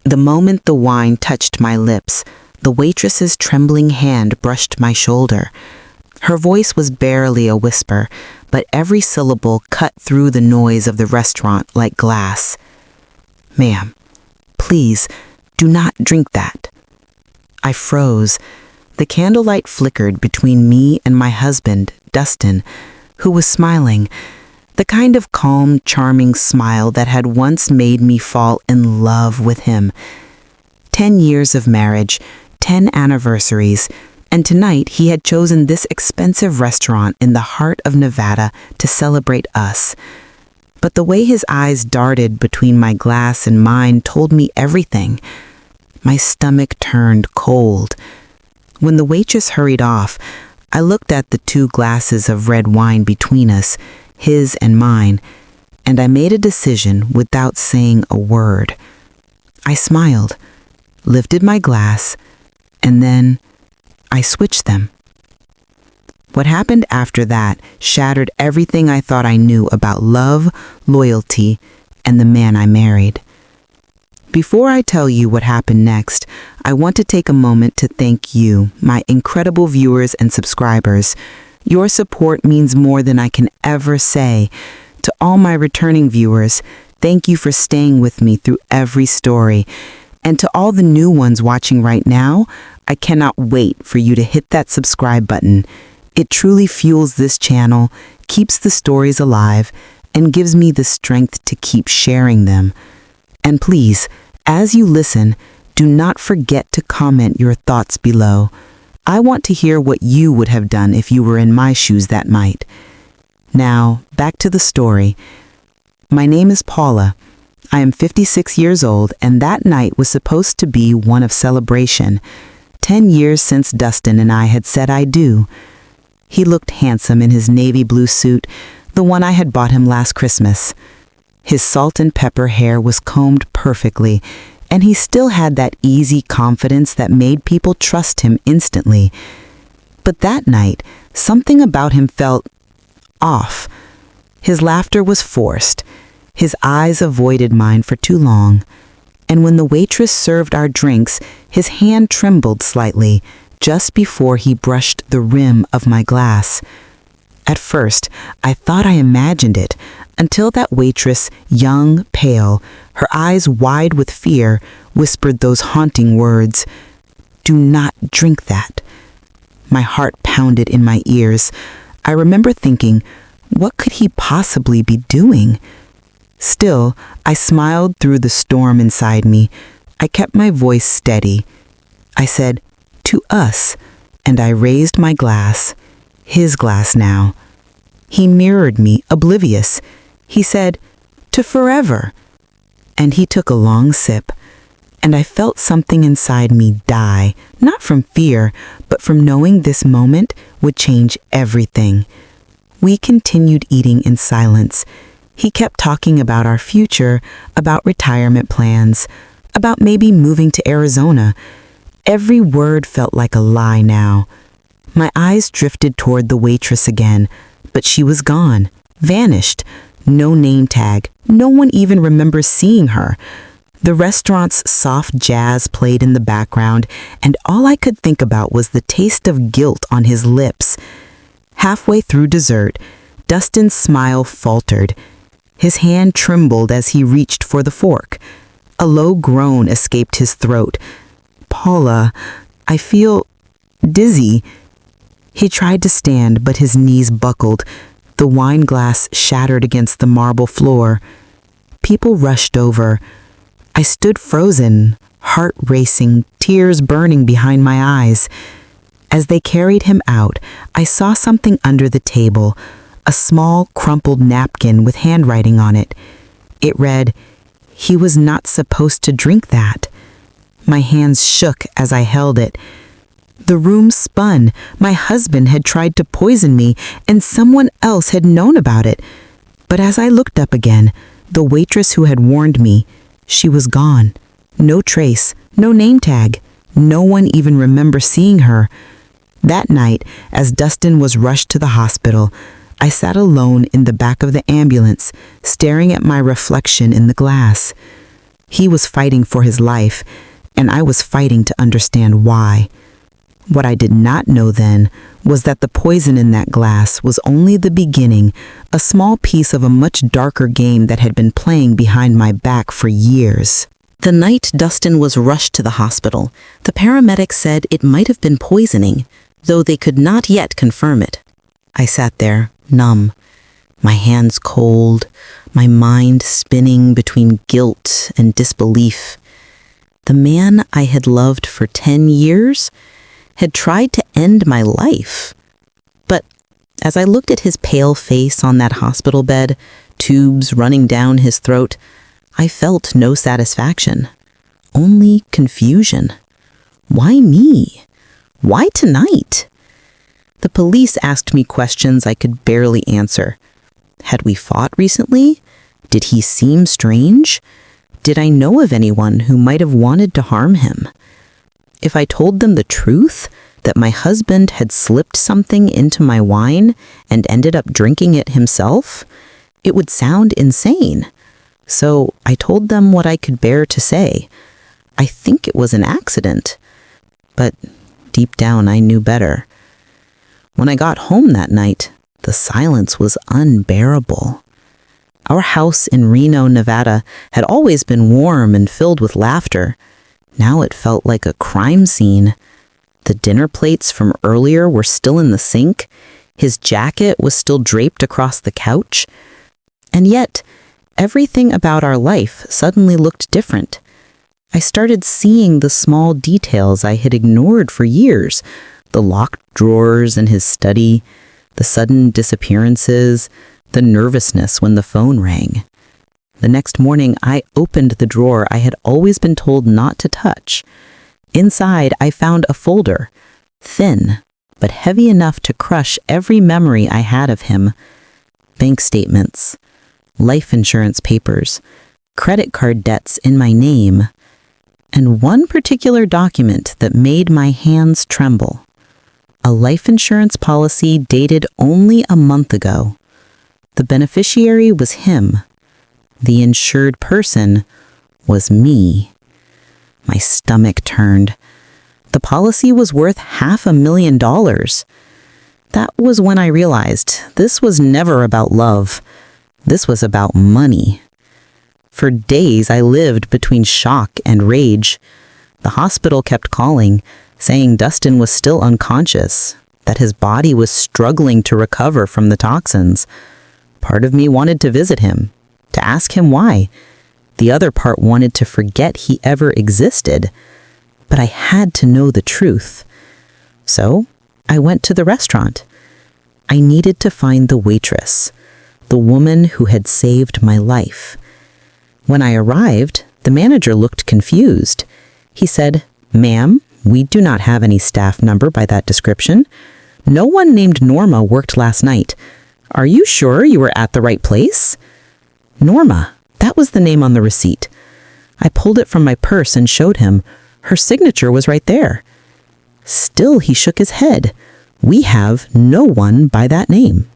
The moment the wine touched my lips, the waitress's trembling hand brushed my shoulder. Her voice was barely a whisper, but every syllable cut through the noise of the restaurant like glass. "Ma'am, please, do not drink that." I froze. The candlelight flickered between me and my husband, Dustin, who was smiling, the kind of calm, charming smile that had once made me fall in love with him. 10 years of marriage, 10 anniversaries, and tonight he had chosen this expensive restaurant in the heart of Nevada to celebrate us. But the way his eyes darted between my glass and mine told me everything. My stomach turned cold. When the waitress hurried off, I looked at the 2 glasses of red wine between us, his and mine, and I made a decision without saying a word. I smiled, lifted my glass, and then I switched them. What happened after that shattered everything I thought I knew about love, loyalty, and the man I married. Before I tell you what happened next, I want to take a moment to thank you, my incredible viewers and subscribers. Your support means more than I can ever say. To all my returning viewers, thank you for staying with me through every story. And to all the new ones watching right now, I cannot wait for you to hit that subscribe button. It truly fuels this channel, keeps the stories alive, and gives me the strength to keep sharing them. And please, as you listen, do not forget to comment your thoughts below. I want to hear what you would have done if you were in my shoes that night. Now, back to the story. My name is Paula. I am 56 years old, and that night was supposed to be one of celebration. 10 years since Dustin and I had said I do. He looked handsome in his navy blue suit, the one I had bought him last Christmas. His salt and pepper hair was combed perfectly, and he still had that easy confidence that made people trust him instantly. But that night, something about him felt off. His laughter was forced. His eyes avoided mine for too long. And when the waitress served our drinks, his hand trembled slightly, just before he brushed the rim of my glass. At first, I thought I imagined it, until that waitress, young, pale, her eyes wide with fear, whispered those haunting words, "Do not drink that." My heart pounded in my ears. I remember thinking, what could he possibly be doing? Still, I smiled through the storm inside me. I kept my voice steady. I said, "To us," and I raised my glass, his glass now. He mirrored me, oblivious. He said, "To forever." And he took a long sip, and I felt something inside me die, not from fear, but from knowing this moment would change everything. We continued eating in silence. He kept talking about our future, about retirement plans, about maybe moving to Arizona. Every word felt like a lie now. My eyes drifted toward the waitress again, but she was gone, vanished. No name tag. No one even remembers seeing her. The restaurant's soft jazz played in the background, and all I could think about was the taste of guilt on his lips. Halfway through dessert, Dustin's smile faltered. His hand trembled as he reached for the fork. A low groan escaped his throat. "Paula, I feel dizzy." He tried to stand, but his knees buckled. The wine glass shattered against the marble floor. People rushed over. I stood frozen, heart racing, tears burning behind my eyes. As they carried him out, I saw something under the table, a small, crumpled napkin with handwriting on it. It read, "He was not supposed to drink that." My hands shook as I held it. The room spun. My husband had tried to poison me, and someone else had known about it. But as I looked up again, the waitress who had warned me, she was gone. No trace, no name tag. No one even remembers seeing her. That night, as Dustin was rushed to the hospital, I sat alone in the back of the ambulance, staring at my reflection in the glass. He was fighting for his life, and I was fighting to understand why. What I did not know then was that the poison in that glass was only the beginning, a small piece of a much darker game that had been playing behind my back for years. The night Dustin was rushed to the hospital, the paramedics said it might have been poisoning, though they could not yet confirm it. I sat there, numb, my hands cold, my mind spinning between guilt and disbelief. The man I had loved for 10 years had tried to end my life. But as I looked at his pale face on that hospital bed, tubes running down his throat, I felt no satisfaction, only confusion. Why me? Why tonight? The police asked me questions I could barely answer. Had we fought recently? Did he seem strange? Did I know of anyone who might have wanted to harm him? If I told them the truth, that my husband had slipped something into my wine and ended up drinking it himself, it would sound insane. So I told them what I could bear to say. I think it was an accident. But deep down I knew better. When I got home that night, the silence was unbearable. Our house in Reno, Nevada, had always been warm and filled with laughter. Now it felt like a crime scene. The dinner plates from earlier were still in the sink. His jacket was still draped across the couch. And yet, everything about our life suddenly looked different. I started seeing the small details I had ignored for years. The locked drawers in his study, the sudden disappearances, the nervousness when the phone rang. The next morning, I opened the drawer I had always been told not to touch. Inside, I found a folder, thin, but heavy enough to crush every memory I had of him. Bank statements, life insurance papers, credit card debts in my name, and one particular document that made my hands tremble. A life insurance policy dated only a month ago. The beneficiary was him. The insured person was me. My stomach turned. The policy was worth $500,000. That was when I realized this was never about love. This was about money. For days, I lived between shock and rage. The hospital kept calling, saying Dustin was still unconscious, that his body was struggling to recover from the toxins. Part of me wanted to visit him, to ask him why. The other part wanted to forget he ever existed. But I had to know the truth. So I went to the restaurant. I needed to find the waitress, the woman who had saved my life. When I arrived, the manager looked confused. He said, "Ma'am, we do not have any staff number by that description. No one named Norma worked last night. Are you sure you were at the right place?" Norma, that was the name on the receipt. I pulled it from my purse and showed him. Her signature was right there. Still, he shook his head. "We have no one by that name."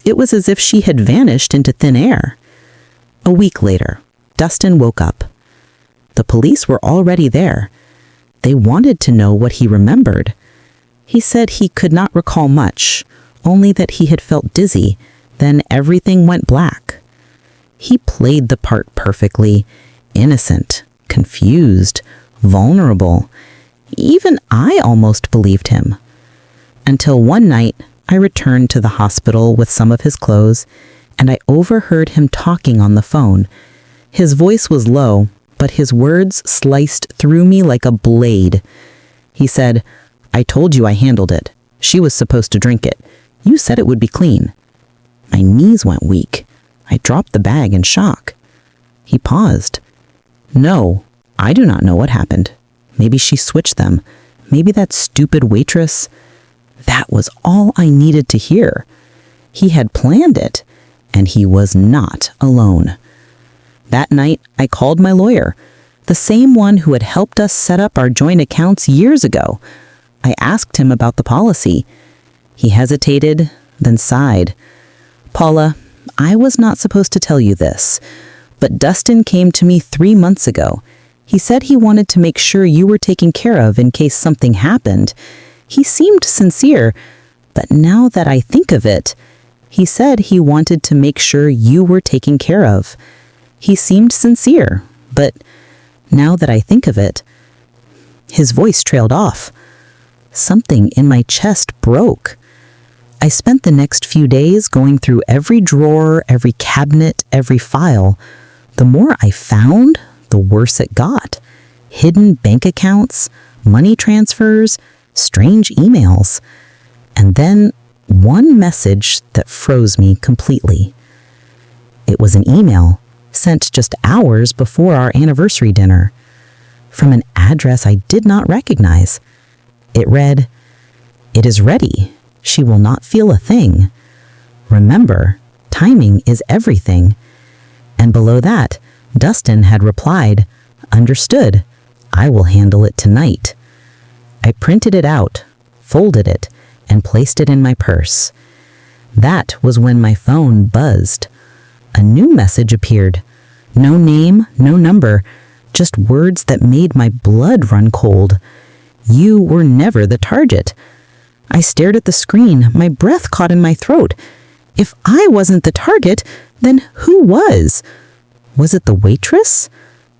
It was as if she had vanished into thin air. A week later, Dustin woke up. The police were already there. They wanted to know what he remembered. He said he could not recall much, only that he had felt dizzy, then everything went black. He played the part perfectly, innocent, confused, vulnerable. Even I almost believed him. Until one night, I returned to the hospital with some of his clothes, and I overheard him talking on the phone. His voice was low, but his words sliced through me like a blade. He said, "I told you I handled it. She was supposed to drink it. You said it would be clean." My knees went weak. I dropped the bag in shock. He paused. "No, I do not know what happened. Maybe she switched them. Maybe that stupid waitress." That was all I needed to hear. He had planned it, and he was not alone. That night, I called my lawyer, the same one who had helped us set up our joint accounts years ago. I asked him about the policy. He hesitated, then sighed. "Paula, I was not supposed to tell you this, But Dustin came to me 3 months ago. He said he wanted to make sure you were taken care of in case something happened. He seemed sincere, but now that I think of it, he said he wanted to make sure you were taken care of. He seemed sincere, but now that I think of it, his voice trailed off. Something in my chest broke. I spent the next few days going through every drawer, every cabinet, every file. The more I found, the worse it got. Hidden bank accounts, money transfers, strange emails. And then one message that froze me completely. It was an email sent just hours before our anniversary dinner, from an address I did not recognize. It read, "It is ready. She will not feel a thing. Remember, timing is everything." And below that, Dustin had replied, "Understood. I will handle it tonight." I printed it out, folded it, and placed it in my purse. That was when my phone buzzed. A new message appeared. No name, no number, just words that made my blood run cold. You were never the target. I stared at the screen, my breath caught in my throat. If I wasn't the target, then who was? Was it the waitress?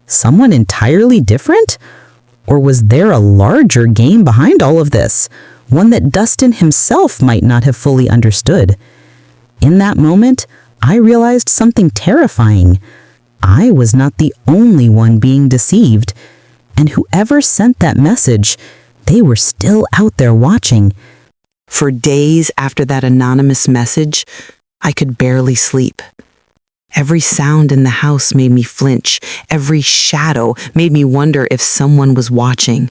Someone entirely different? Or was there a larger game behind all of this? One that Dustin himself might not have fully understood. In that moment, I realized something terrifying. I was not the only one being deceived. And whoever sent that message, they were still out there watching. For days after that anonymous message, I could barely sleep. Every sound in the house made me flinch. Every shadow made me wonder if someone was watching.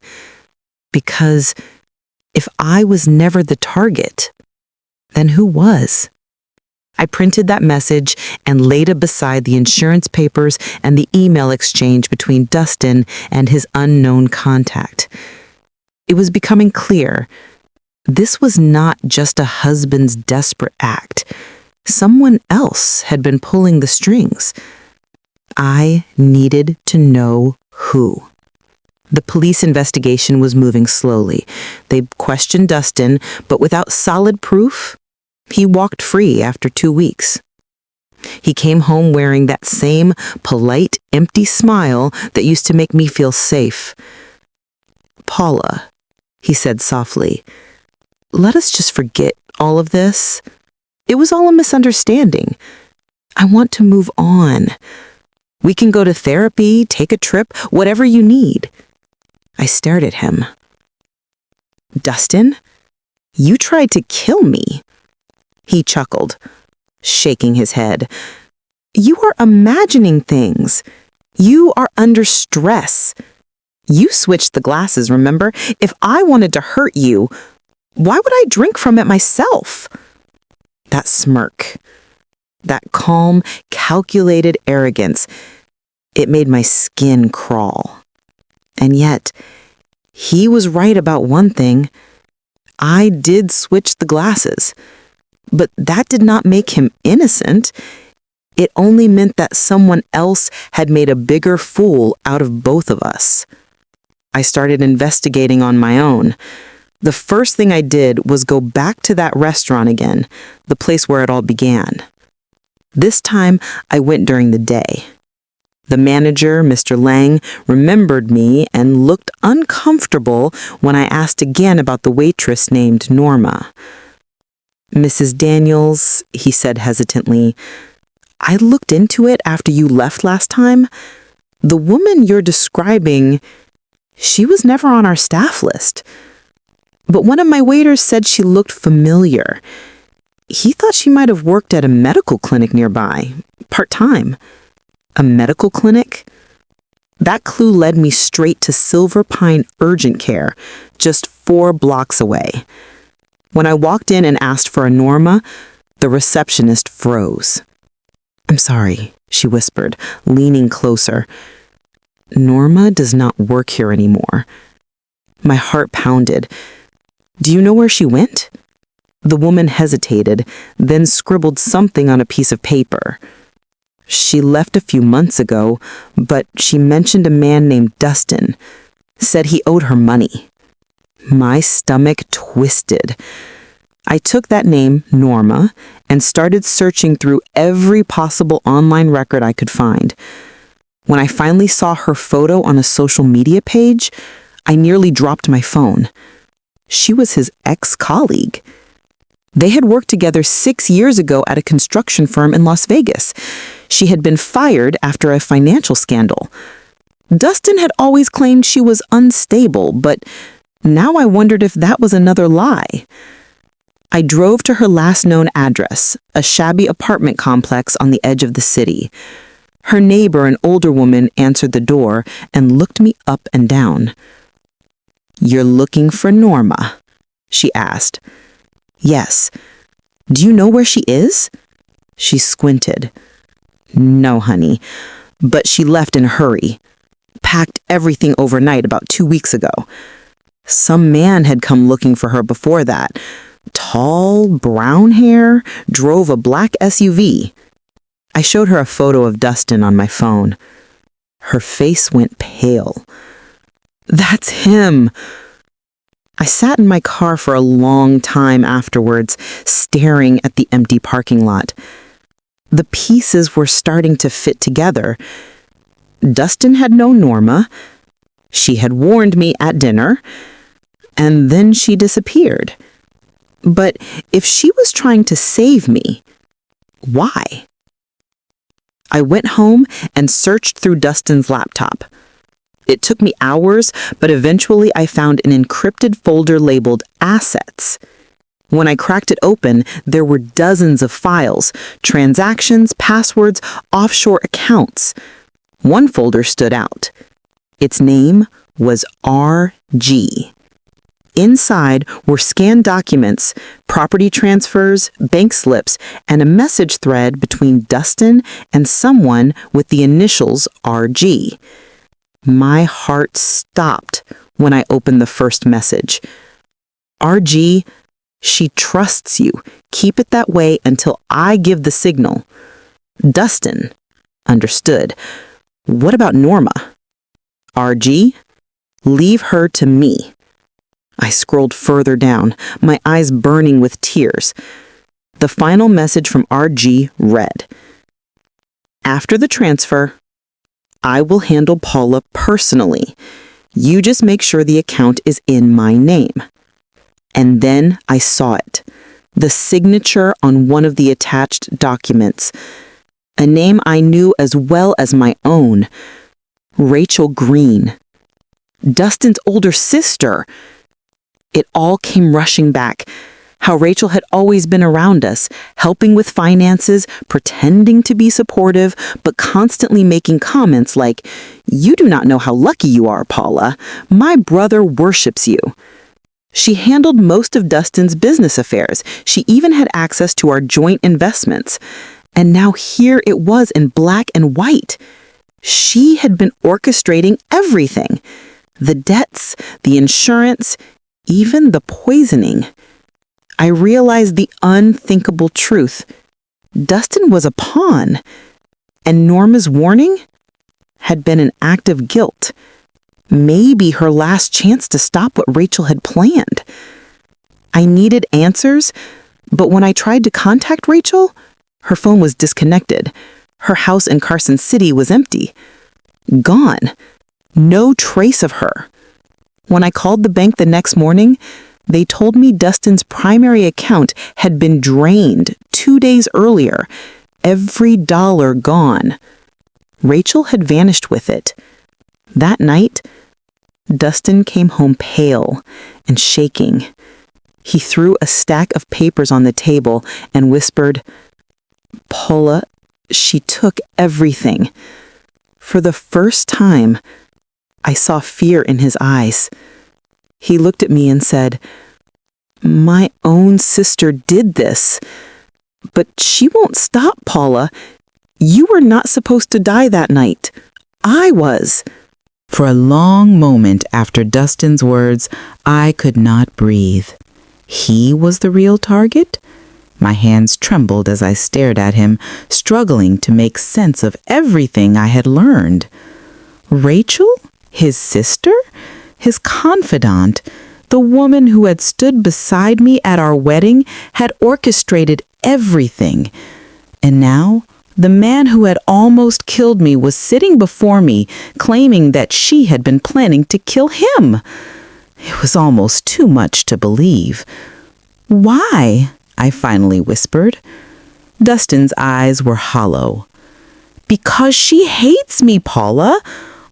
Because if I was never the target, then who was? I printed that message and laid it beside the insurance papers and the email exchange between Dustin and his unknown contact. It was becoming clear. This was not just a husband's desperate act. Someone else had been pulling the strings. I needed to know who. The police investigation was moving slowly. They questioned Dustin, but without solid proof, he walked free after 2 weeks. He came home wearing that same polite, empty smile that used to make me feel safe. "Paula," he said softly, "let us just forget all of this. It was all a misunderstanding. I want to move on. We can go to therapy, take a trip, whatever you need." I stared at him. "Dustin, you tried to kill me." He chuckled, shaking his head. "You are imagining things. You are under stress. You switched the glasses, remember? If I wanted to hurt you, why would I drink from it myself?" That smirk, that calm, calculated arrogance, it made my skin crawl. And yet, he was right about one thing. I did switch the glasses. But that did not make him innocent. It only meant that someone else had made a bigger fool out of both of us. I started investigating on my own. The first thing I did was go back to that restaurant again, the place where it all began. This time, I went during the day. The manager, Mr. Lang, remembered me and looked uncomfortable when I asked again about the waitress named Norma. "Mrs. Daniels," he said hesitantly, "I looked into it after you left last time. The woman you're describing, she was never on our staff list. But one of my waiters said she looked familiar. He thought she might have worked at a medical clinic nearby, part-time." A medical clinic? That clue led me straight to Silver Pine Urgent Care, just 4 blocks away. When I walked in and asked for a Norma, the receptionist froze. "I'm sorry," she whispered, leaning closer. "Norma does not work here anymore." My heart pounded. "Do you know where she went?" The woman hesitated, then scribbled something on a piece of paper. She left a few months ago, but she mentioned a man named Dustin. Said he owed her money. My stomach twisted. I took that name, Norma, and started searching through every possible online record I could find. When I finally saw her photo on a social media page, I nearly dropped my phone. She was his ex-colleague. They had worked together 6 years ago at a construction firm in Las Vegas. She had been fired after a financial scandal. Dustin had always claimed she was unstable, but now I wondered if that was another lie. I drove to her last known address, a shabby apartment complex on the edge of the city. Her neighbor, an older woman, answered the door and looked me up and down. "You're looking for Norma?" she asked. "Yes. Do you know where she is?" She squinted. "No, honey, but she left in a hurry. Packed everything overnight about 2 weeks ago. Some man had come looking for her before that. Tall, brown hair, drove a black SUV. I showed her a photo of Dustin on my phone. Her face went pale. "That's him!" I sat in my car for a long time afterwards, staring at the empty parking lot. The pieces were starting to fit together. Dustin had known Norma. She had warned me at dinner. And then she disappeared. But if she was trying to save me, why? I went home and searched through Dustin's laptop. It took me hours, but eventually I found an encrypted folder labeled Assets. When I cracked it open, there were dozens of files, transactions, passwords, offshore accounts. One folder stood out. Its name was RG. Inside were scanned documents, property transfers, bank slips, and a message thread between Dustin and someone with the initials RG. My heart stopped when I opened the first message. "RG, she trusts you. Keep it that way until I give the signal." Dustin understood. "What about Norma?" "RG, leave her to me." I scrolled further down, my eyes burning with tears. The final message from RG read, "After the transfer, I will handle Paula personally. You just make sure the account is in my name." And then I saw it, the signature on one of the attached documents, a name I knew as well as my own, Rachel Green, Dustin's older sister. It all came rushing back. How Rachel had always been around us, helping with finances, pretending to be supportive, but constantly making comments like, "You do not know how lucky you are, Paula. My brother worships you." She handled most of Dustin's business affairs. She even had access to our joint investments. And now here it was in black and white. She had been orchestrating everything. The debts, the insurance, even the poisoning. I realized the unthinkable truth. Dustin was a pawn, and Norma's warning had been an act of guilt. Maybe her last chance to stop what Rachel had planned. I needed answers, but when I tried to contact Rachel, her phone was disconnected. Her house in Carson City was empty. Gone. No trace of her. When I called the bank the next morning, they told me Dustin's primary account had been drained 2 days earlier. Every dollar gone. Rachel had vanished with it. That night, Dustin came home pale and shaking. He threw a stack of papers on the table and whispered, "Paula, she took everything." For the first time, I saw fear in his eyes. He looked at me and said, "My own sister did this. But she won't stop, Paula. You were not supposed to die that night. I was." For a long moment after Dustin's words, I could not breathe. He was the real target? My hands trembled as I stared at him, struggling to make sense of everything I had learned. Rachel? His sister? His confidant? The woman who had stood beside me at our wedding had orchestrated everything. And now, the man who had almost killed me was sitting before me, claiming that she had been planning to kill him. It was almost too much to believe. "Why?" I finally whispered. Dustin's eyes were hollow. "Because she hates me, Paula.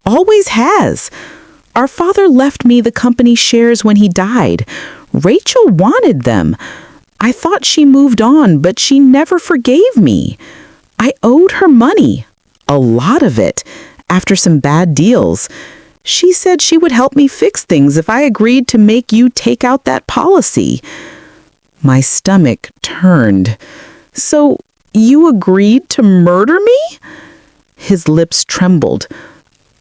Always has. Our father left me the company shares when he died. Rachel wanted them. I thought she moved on, but she never forgave me. I owed her money, a lot of it, after some bad deals. She said she would help me fix things if I agreed to make you take out that policy." My stomach turned. "So you agreed to murder me?" His lips trembled.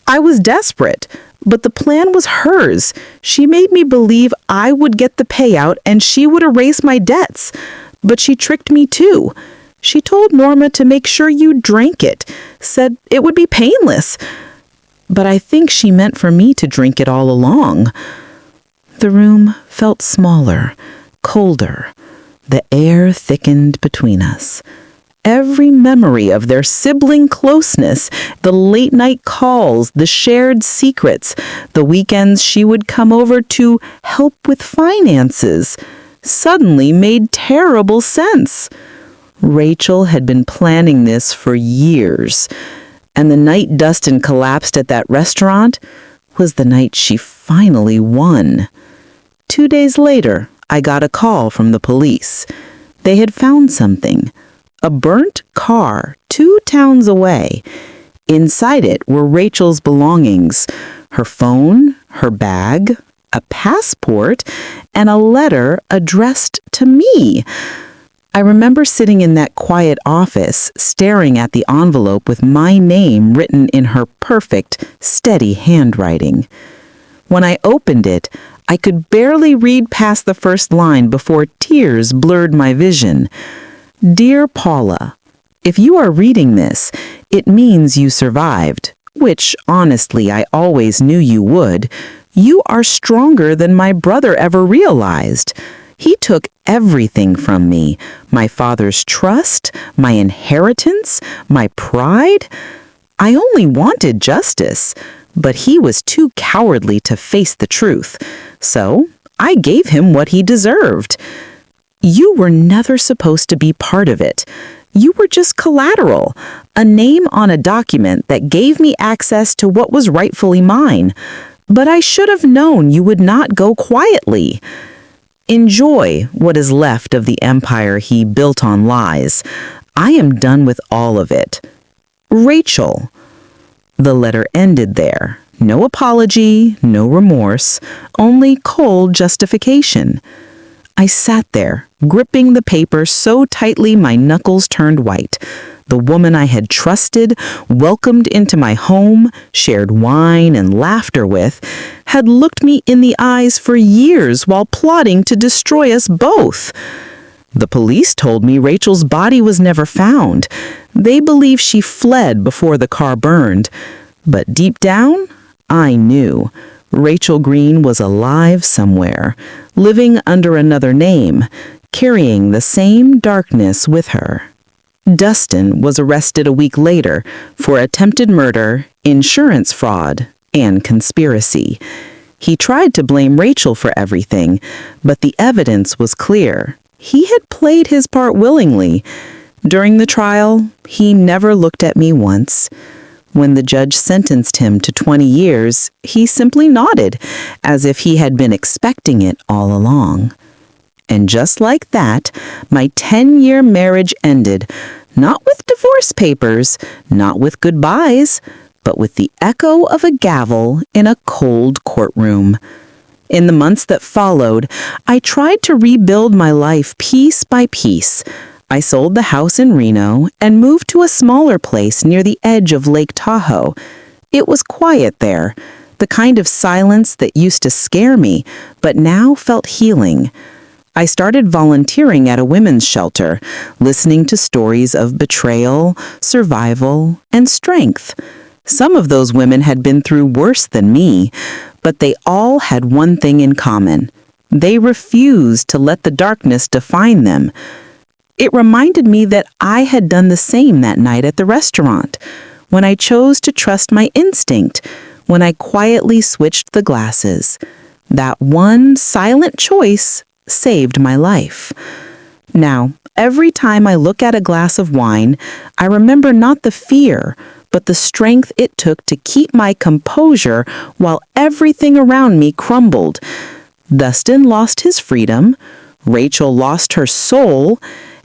"I was desperate, but the plan was hers. She made me believe I would get the payout and she would erase my debts. But she tricked me too. She told Norma to make sure you drank it, said it would be painless. But I think she meant for me to drink it all along." The room felt smaller, colder. The air thickened between us. Every memory of their sibling closeness, the late-night calls, the shared secrets, the weekends she would come over to help with finances, suddenly made terrible sense. Rachel had been planning this for years, and the night Dustin collapsed at that restaurant was the night she finally won. 2 days later, I got a call from the police. They had found something. A burnt car 2 towns away. Inside it were Rachel's belongings, her phone, her bag, a passport, and a letter addressed to me. I remember sitting in that quiet office, staring at the envelope with my name written in her perfect, steady handwriting. When I opened it, I could barely read past the first line before tears blurred my vision. "Dear Paula, if you are reading this, it means you survived, which, honestly, I always knew you would. You are stronger than my brother ever realized. He took everything from me, my father's trust, my inheritance, my pride. I only wanted justice, but he was too cowardly to face the truth, so I gave him what he deserved. You were never supposed to be part of it. You were just collateral, a name on a document that gave me access to what was rightfully mine. But I should have known you would not go quietly. Enjoy what is left of the empire he built on lies. I am done with all of it. Rachel." The letter ended there. No apology, no remorse, only cold justification. I sat there, gripping the paper so tightly my knuckles turned white. The woman I had trusted, welcomed into my home, shared wine and laughter with, had looked me in the eyes for years while plotting to destroy us both. The police told me Rachel's body was never found. They believe she fled before the car burned. But deep down, I knew Rachel Green was alive somewhere, living under another name, carrying the same darkness with her. Dustin was arrested a week later for attempted murder, insurance fraud, and conspiracy. He tried to blame Rachel for everything, but the evidence was clear. He had played his part willingly. During the trial, he never looked at me once. When the judge sentenced him to 20 years, he simply nodded, as if he had been expecting it all along. And just like that, my 10-year marriage ended, not with divorce papers, not with goodbyes, but with the echo of a gavel in a cold courtroom. In the months that followed, I tried to rebuild my life piece by piece. I sold the house in Reno and moved to a smaller place near the edge of Lake Tahoe. It was quiet there, the kind of silence that used to scare me, but now felt healing. I started volunteering at a women's shelter, listening to stories of betrayal, survival, and strength. Some of those women had been through worse than me, but they all had one thing in common. They refused to let the darkness define them. It reminded me that I had done the same that night at the restaurant, when I chose to trust my instinct, when I quietly switched the glasses. That one silent choice saved my life. Now, every time I look at a glass of wine, I remember not the fear, but the strength it took to keep my composure while everything around me crumbled. Dustin lost his freedom, Rachel lost her soul,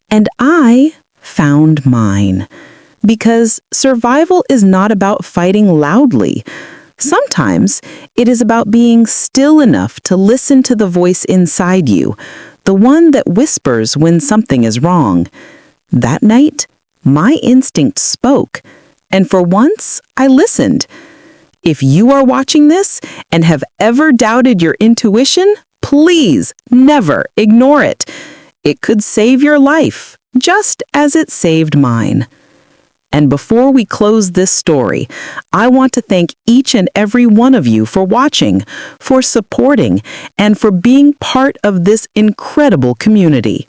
and I found mine. Because survival is not about fighting loudly. Sometimes it is about being still enough to listen to the voice inside you, the one that whispers when something is wrong. That night, my instinct spoke, and for once, I listened. If you are watching this and have ever doubted your intuition, please never ignore it. It could save your life, just as it saved mine. And before we close this story, I want to thank each and every one of you for watching, for supporting, and for being part of this incredible community.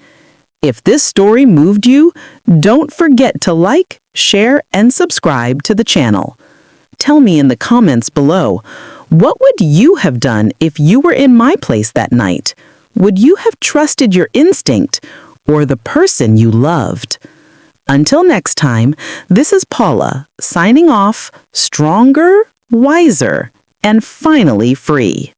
If this story moved you, don't forget to like, share, and subscribe to the channel. Tell me in the comments below, what would you have done if you were in my place that night? Would you have trusted your instinct or the person you loved? Until next time, this is Paula, signing off, stronger, wiser, and finally free.